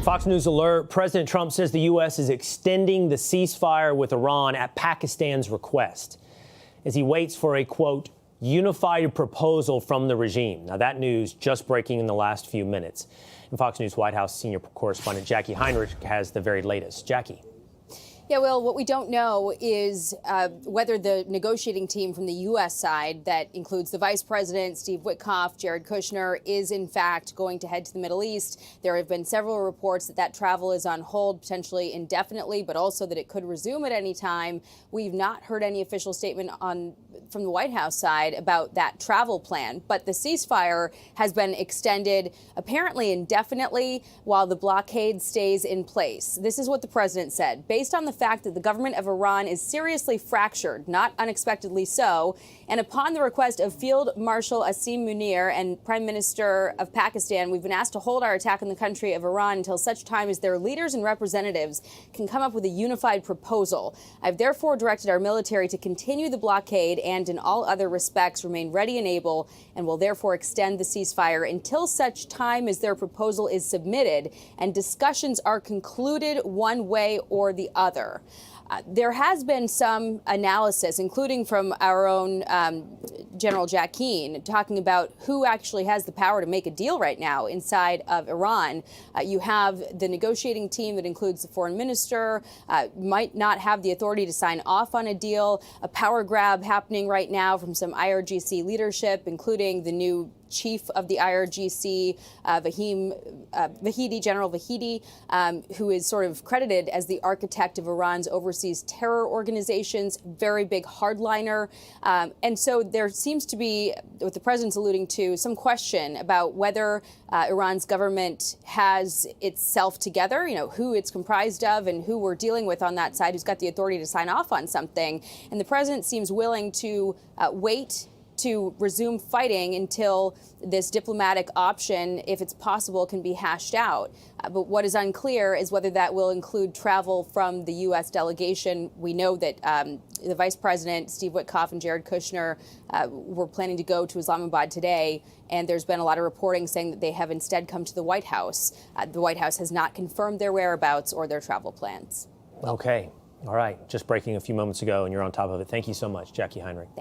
Fox News alert. President Trump says the U.S. is extending the ceasefire with Iran at Pakistan's request as he waits for a, quote, unified proposal from the regime. Now, that news just breaking in the last few minutes. And Fox News White House senior correspondent Jackie Heinrich has the very latest. Jackie. Yeah, Will, what we don't know is whether the negotiating team from the U.S. side, that includes the Vice President, Steve Witkoff, Jared Kushner, is in fact going to head to the Middle East. There have been several reports that that travel is on hold, potentially indefinitely, but also that it could resume at any time. We've not heard any official statement from the White House side about that travel plan, but the ceasefire has been extended apparently indefinitely while the blockade stays in place. This is what the president said. Based on the fact that the government of Iran is seriously fractured, not unexpectedly so, and upon the request of Field Marshal Asim Munir and Prime Minister of Pakistan, we've been asked to hold our attack on the country of Iran until such time as their leaders and representatives can come up with a unified proposal. I've therefore directed our military to continue the blockade and in all other respects remain ready and able, and will therefore extend the ceasefire until such time as their proposal is submitted and discussions are concluded one way or the other. There has been some analysis, including from our own General Jack Keane, talking about who actually has the power to make a deal right now inside of Iran. You have the negotiating team that includes the foreign minister, might not have the authority to sign off on a deal, a power grab happening right now from some IRGC leadership, including the new chief of the IRGC, General Vahidi, who is sort of credited as the architect of Iran's overseas terror organizations, very big hardliner. And so there seems to be, what the president's alluding to, some question about whether Iran's government has itself together, who it's comprised of and who we're dealing with on that side, who's got the authority to sign off on something. And the president seems willing to wait to resume fighting until this diplomatic option, if it's possible, can be hashed out. But what is unclear is whether that will include travel from the U.S. delegation. We know that the Vice President, Steve Witkoff, and Jared Kushner were planning to go to Islamabad today, and there's been a lot of reporting saying that they have instead come to the White House. The White House has not confirmed their whereabouts or their travel plans. Okay. All right. Just breaking a few moments ago, and you're on top of it. Thank you so much, Jackie Heinrich. Thanks.